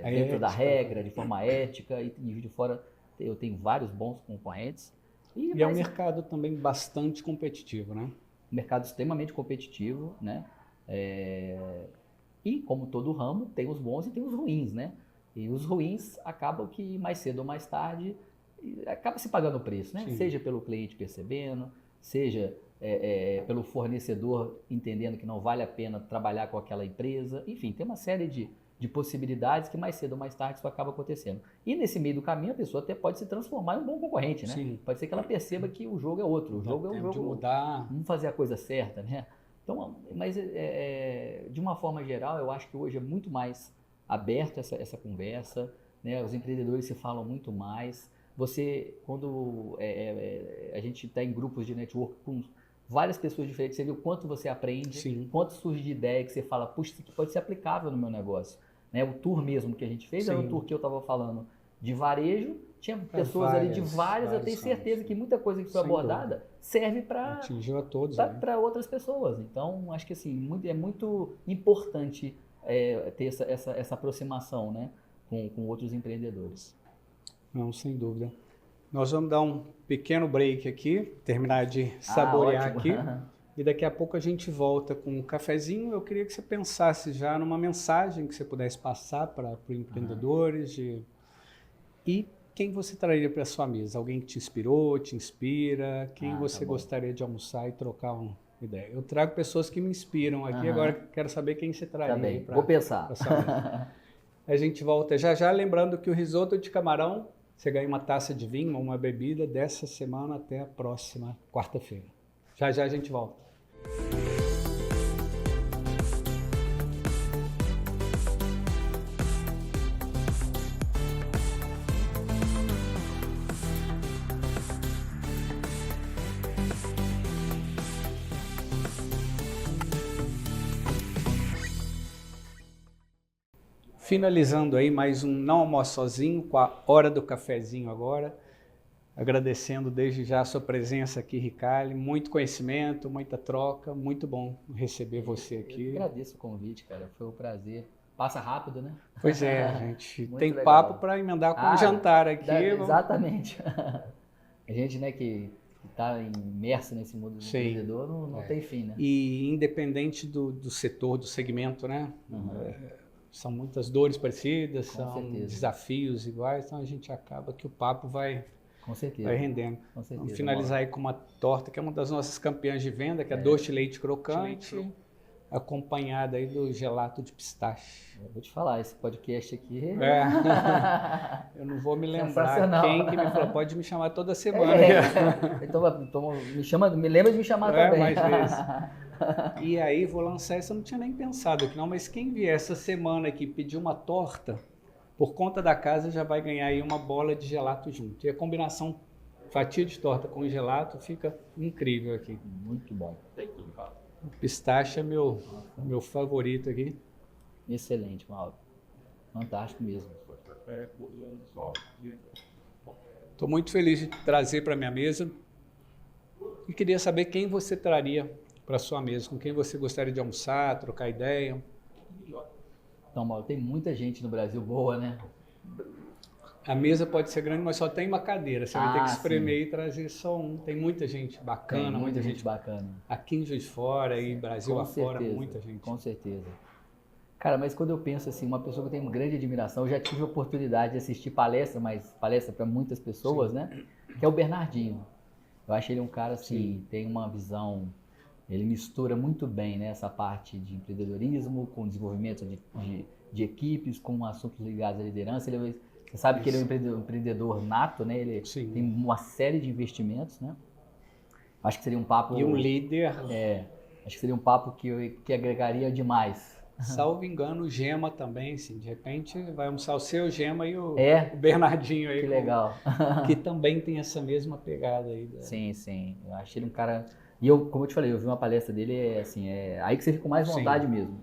dentro da regra, de forma ética, e de fora eu tenho vários bons concorrentes. E é um mercado também bastante competitivo, né? Um mercado extremamente competitivo, né? E como todo ramo, tem os bons e tem os ruins, né? E os ruins acabam que mais cedo ou mais tarde acaba se pagando o preço, né? Sim. Seja pelo cliente percebendo, seja pelo fornecedor entendendo que não vale a pena trabalhar com aquela empresa. Enfim, tem uma série de possibilidades que mais cedo ou mais tarde isso acaba acontecendo. E nesse meio do caminho a pessoa até pode se transformar em um bom concorrente, né? Sim. Pode ser que ela perceba que o jogo é outro, o jogo é um jogo, de mudar. vamos fazer a coisa certa, né? Então, mas de uma forma geral, eu acho que hoje é muito mais aberto essa conversa, né? Os empreendedores se falam muito mais. Você, quando a gente está em grupos de network com várias pessoas diferentes, você vê o quanto você aprende, Sim. quanto surge de ideia que você fala, puxa, isso aqui pode ser aplicável no meu negócio. Né? O tour mesmo que a gente fez era um tour que eu estava falando de varejo, tinha pessoas ali de várias, eu tenho certeza que muita coisa que foi abordada serve para atingiu a todos, para outras pessoas. Então, acho que assim, é muito importante ter essa aproximação, né, com outros empreendedores. Não, sem dúvida. Nós vamos dar um pequeno break aqui, terminar de saborear aqui. E daqui a pouco a gente volta com um cafezinho. Eu queria que você pensasse já numa mensagem que você pudesse passar para empreendedores. E quem você traria para a sua mesa? Alguém que te inspirou, te inspira? Quem você gostaria de almoçar e trocar uma ideia? Eu trago pessoas que me inspiram aqui. Agora quero saber quem você traria para Vou pensar. a sua mesa. A gente volta já já, lembrando que o risoto de camarão, você ganha uma taça de vinho ou uma bebida dessa semana até a próxima quarta-feira. Já já a gente volta. Finalizando aí mais um Não Almoço Sozinho, com a hora do cafezinho agora. Agradecendo desde já a sua presença aqui, Riccardi. Muito conhecimento, muita troca. Muito bom receber você aqui. Eu agradeço o convite, cara. Foi um prazer. Passa rápido, né? Pois é, a gente tem papo para emendar com o jantar aqui. Exatamente. A gente, né, que está imerso nesse mundo do empreendedor não tem fim, né? E independente do setor, do segmento, né? São muitas dores parecidas, são desafios iguais, então a gente acaba que o papo vai rendendo. Vamos finalizar aí com uma torta, que é uma das nossas campeãs de venda, que é doce de leite crocante, acompanhada aí do gelato de pistache. Eu vou te falar, esse podcast aqui... Eu não vou me lembrar quem que me falou, pode me chamar toda semana. Então me lembra de me chamar também. Mais vezes. E aí vou lançar essa, eu não tinha nem pensado aqui não, mas quem vier essa semana aqui pedir uma torta, por conta da casa já vai ganhar aí uma bola de gelato junto. E a combinação fatia de torta com gelato fica incrível aqui. Muito bom. O pistache é meu favorito aqui. Excelente, Mauro. Fantástico mesmo. Estou muito feliz de trazer para minha mesa e queria saber quem você traria para sua mesa, com quem você gostaria de almoçar, trocar ideia. Então, Mauro, tem muita gente no Brasil boa, né? A mesa pode ser grande, mas só tem uma cadeira. Você vai ter que espremer e trazer só um. Tem muita gente bacana. Tem muita gente bacana. Aqui em Juiz de Fora e Brasil afora, muita gente. Com certeza. Cara, mas quando eu penso assim, uma pessoa que eu tenho grande admiração, eu já tive a oportunidade de assistir palestra, mas palestra para muitas pessoas, né? Que é o Bernardinho. Eu acho ele um cara assim, tem uma visão... Ele mistura muito bem, né, essa parte de empreendedorismo com desenvolvimento de equipes, com assuntos ligados à liderança. Você sabe que ele é um empreendedor nato, né? Ele tem uma série de investimentos, né? Acho que seria um papo... E um líder. Acho que seria um papo que agregaria demais. Salvo engano, o Gema também, assim, de repente vai almoçar o seu Gema e o Bernardinho aí. Que legal. Que também tem essa mesma pegada aí. Sim. Eu acho ele um cara... E eu, como eu te falei, eu vi uma palestra dele, aí que você fica com mais vontade mesmo.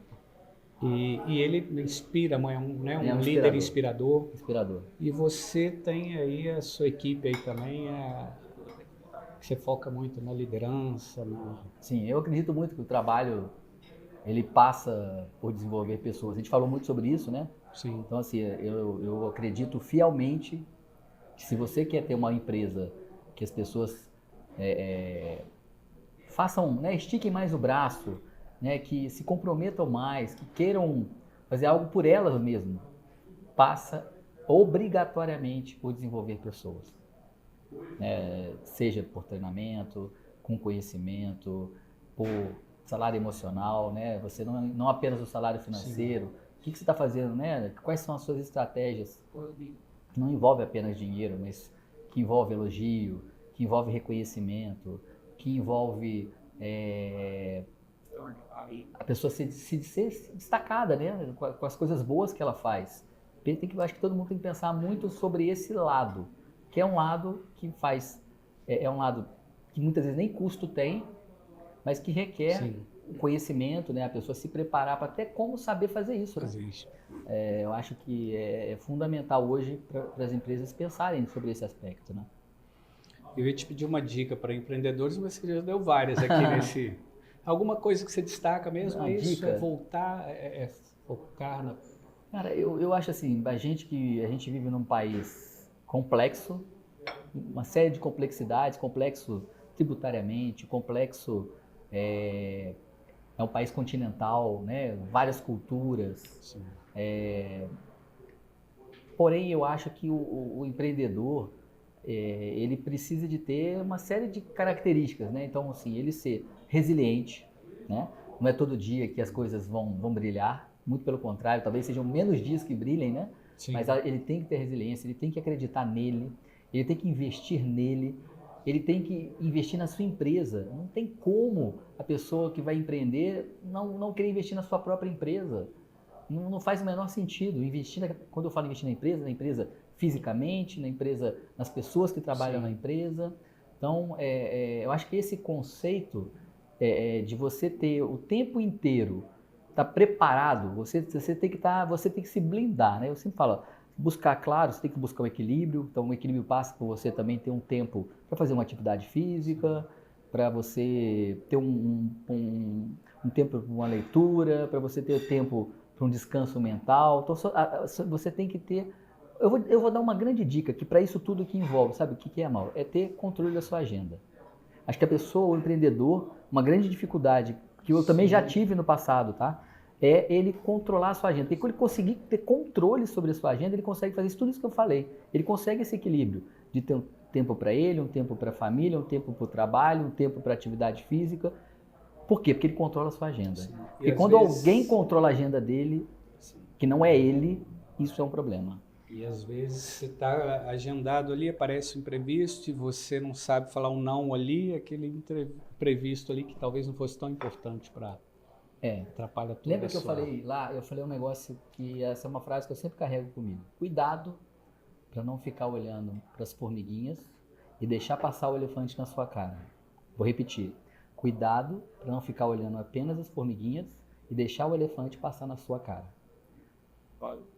E ele inspira, é um, né, É um líder inspirador. inspirador. Inspirador. E você tem aí a sua equipe aí também, você foca muito na liderança, Sim, eu acredito muito que o trabalho ele passa por desenvolver pessoas. A gente falou muito sobre isso, né? Sim. Então, assim, eu acredito fielmente que se você quer ter uma empresa que as pessoas façam, né, estiquem mais o braço, né, que se comprometam mais, que queiram fazer algo por elas mesmo, passa obrigatoriamente por desenvolver pessoas. Seja por treinamento, com conhecimento, por salário emocional, né? Você não apenas o salário financeiro. Sim. O que você está fazendo, né? Quais são as suas estratégias? Que não envolve apenas dinheiro, mas que envolve elogio, que envolve reconhecimento, que envolve a pessoa ser destacada, né? Com as coisas boas que ela faz. Eu acho que todo mundo tem que pensar muito sobre esse lado, que é um lado que é um lado que muitas vezes nem custo tem, mas que requer o conhecimento, né? A pessoa se preparar para até como saber fazer isso, né? Eu acho que é fundamental hoje para as empresas pensarem sobre esse aspecto, né? Eu ia te pedir uma dica para empreendedores, mas você já deu várias aqui nesse... Alguma coisa que você destaca mesmo? Uma dica? É voltar, focar na... Cara, eu acho assim, a gente vive num país complexo, uma série de complexidades, complexo tributariamente, complexo, é um país continental, né? Várias culturas. Porém, eu acho que o empreendedor, ele precisa de ter uma série de características, né? Então, assim, ele ser resiliente, né? Não é todo dia que as coisas vão brilhar, muito pelo contrário, talvez sejam menos dias que brilhem, né? Sim. Mas ele tem que ter resiliência, ele tem que acreditar nele, ele tem que investir nele, ele tem que investir na sua empresa. Não tem como a pessoa que vai empreender não querer investir na sua própria empresa. Não faz o menor sentido. Quando eu falo investir na empresa fisicamente, na empresa, nas pessoas que trabalham na empresa. Então, eu acho que esse conceito de você ter o tempo inteiro, estar preparado, você tem que se blindar, né? Eu sempre falo, buscar, claro, você tem que buscar um equilíbrio. Então, o equilíbrio passa por você também ter um tempo para fazer uma atividade física, para você ter um tempo para uma leitura, para você ter tempo para um descanso mental. Então, você tem que ter... Eu vou dar uma grande dica, que para isso tudo que envolve, sabe o que é, Mauro? É ter controle da sua agenda. Acho que a pessoa, o empreendedor, uma grande dificuldade, que eu também já tive no passado, tá? É ele controlar a sua agenda. Porque quando ele conseguir ter controle sobre a sua agenda, ele consegue fazer tudo isso que eu falei. Ele consegue esse equilíbrio de ter um tempo para ele, um tempo para a família, um tempo para o trabalho, um tempo para a atividade física. Por quê? Porque ele controla a sua agenda. Porque quando alguém controla a agenda dele, que não é ele, isso é um problema. E às vezes você está agendado ali, aparece um imprevisto e você não sabe falar um não ali, aquele imprevisto ali que talvez não fosse tão importante para atrapalhar tudo. Lembra que eu falei lá, eu falei um negócio que essa é uma frase que eu sempre carrego comigo. Cuidado para não ficar olhando para as formiguinhas e deixar passar o elefante na sua cara. Vou repetir. Cuidado para não ficar olhando apenas as formiguinhas e deixar o elefante passar na sua cara.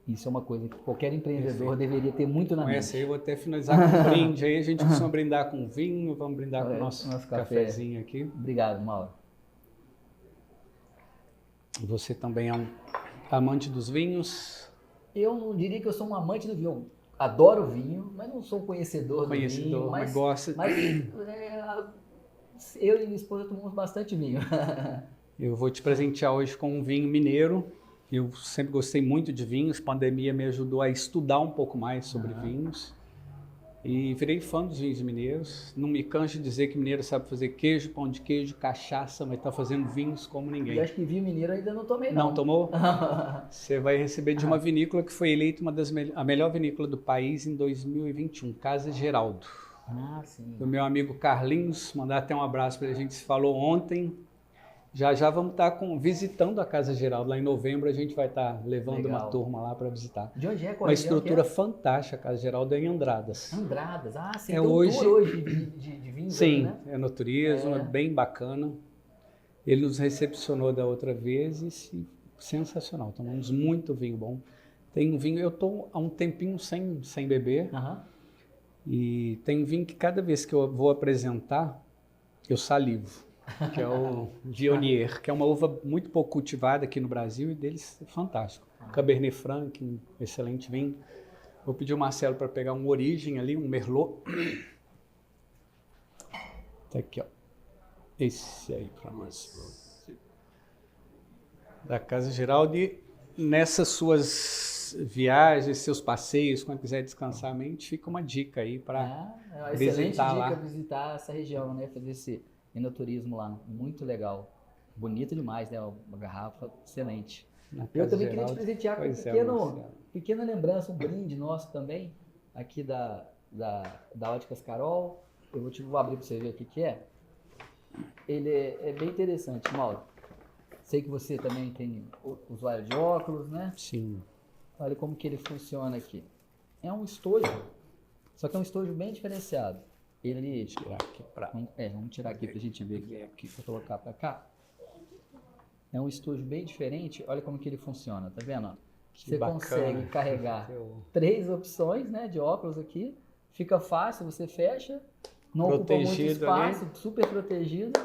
Isso é uma coisa que qualquer empreendedor deveria ter muito na mente. Essa aí eu vou até finalizar com um brinde. Aí a gente costuma brindar com vinho, vamos brindar com o nosso cafezinho aqui. Obrigado, Mauro. Você também é um amante dos vinhos? Eu não diria que eu sou um amante do vinho. Eu adoro vinho, mas não sou um conhecedor do vinho. Mas gosta. Mas eu e minha esposa tomamos bastante vinho. Eu vou te presentear hoje com um vinho mineiro. Eu sempre gostei muito de vinhos. A pandemia me ajudou a estudar um pouco mais sobre vinhos. E virei fã dos vinhos mineiros. Não me canso de dizer que mineiro sabe fazer queijo, pão de queijo, cachaça, mas está fazendo vinhos como ninguém. Eu acho que vinho mineiro ainda não tomei, não. Não tomou? Você vai receber de uma vinícola que foi eleita a melhor vinícola do país em 2021, Casa Geraldo. Ah, sim. Do meu amigo Carlinhos, mandar até um abraço para ele. A gente se falou ontem. Já vamos estar visitando a Casa Geraldo. Lá em novembro a gente vai estar levando uma turma lá para visitar. De onde é? Uma estrutura fantástica. A Casa Geraldo é em Andradas. Sim. Tem tem hoje... tour hoje de vinho. Sim, né? É no turismo, bem bacana. Ele nos recepcionou da outra vez e se sensacional. Tomamos muito vinho bom. Tem um vinho, eu estou há um tempinho sem beber, e tem um vinho que cada vez que eu vou apresentar, eu salivo, que é o Viognier, que é uma uva muito pouco cultivada aqui no Brasil e deles é fantástico. Cabernet Franc, um excelente vinho. Vou pedir o Marcelo para pegar um Origem ali, um Merlot. Tá aqui, ó. Esse aí para nós. Da Casa Giraldi. Nessas suas viagens, seus passeios, quando quiser descansar a mente, fica uma dica aí para visitar lá. Excelente dica visitar essa região, né? Fazer esse enoturismo lá. Muito legal. Bonito demais, né? Uma garrafa excelente. Eu também queria te presentear com uma pequena lembrança, um brinde nosso também, aqui da Óticas Carol. Vou abrir para você ver o que é. Ele é bem interessante, Mauro. Sei que você também tem usuário de óculos, né? Sim. Olha como que ele funciona aqui. É um estojo, só que é um estojo bem diferenciado. Ele... vamos tirar aqui para a gente ver aqui. Vou colocar para cá. É um estojo bem diferente. Olha como que ele funciona, tá vendo? Você consegue carregar 3 opções, né, de óculos aqui. Fica fácil, você fecha, não ocupa muito espaço, ali. Super protegido.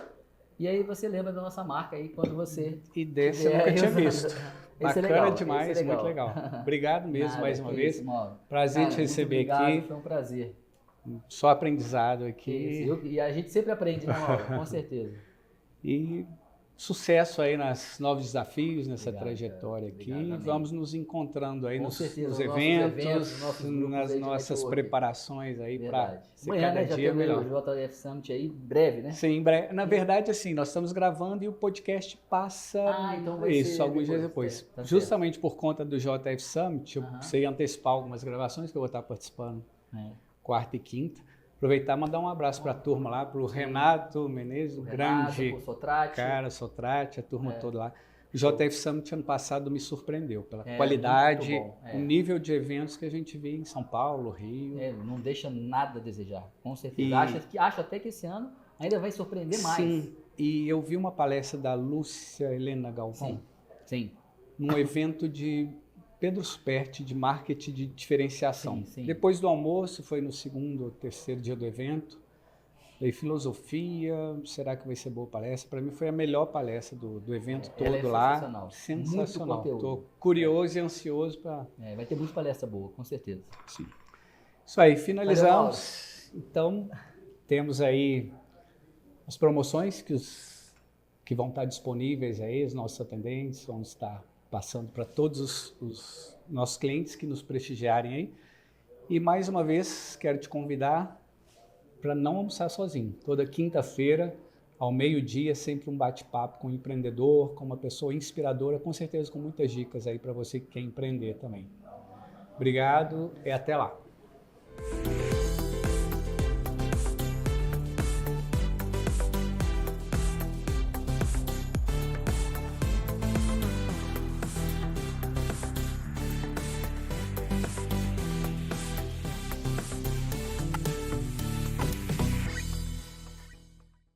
E aí você lembra da nossa marca aí quando você... E desse eu nunca tinha visto. Bacana demais, muito legal. Obrigado mesmo mais uma vez. Prazer te receber aqui. Foi um prazer. Só aprendizado aqui. E a gente sempre aprende, né, Mauro? Com certeza. E sucesso aí nos novos desafios, nessa trajetória aqui. Vamos nos encontrando aí nos eventos, nas nossas preparações aí para ser cada dia melhor. O JF Summit aí, breve, né? Sim, breve. Na verdade, assim, nós estamos gravando e o podcast passa então alguns dias depois. Tá justamente por conta do JF Summit, eu sei antecipar algumas gravações que eu vou estar participando quarta e quinta. Aproveitar e mandar um abraço para a turma lá, para o Renato Menezes, o grande Sotrate, a turma toda lá. O JF Summit ano passado me surpreendeu pela qualidade, o nível de eventos que a gente vê em São Paulo, Rio. Não deixa nada a desejar, com certeza. Acho até que esse ano ainda vai surpreender mais. Sim, e eu vi uma palestra da Lúcia Helena Galvão. Sim. Num evento de Pedro Superti, de marketing de diferenciação. Sim. Depois do almoço, foi no 2º ou 3º dia do evento, daí filosofia, será que vai ser boa palestra? Para mim foi a melhor palestra do evento todo lá. Sensacional. Estou curioso e ansioso para... vai ter muita palestra boa, com certeza. Sim. Isso aí, finalizamos. Então, temos aí as promoções que vão estar disponíveis aí, os nossos atendentes vão estar passando para todos os nossos clientes que nos prestigiarem aí. E mais uma vez, quero te convidar para não almoçar sozinho. Toda quinta-feira, ao meio-dia, sempre um bate-papo com um empreendedor, com uma pessoa inspiradora, com certeza com muitas dicas aí para você que quer empreender também. Obrigado e até lá.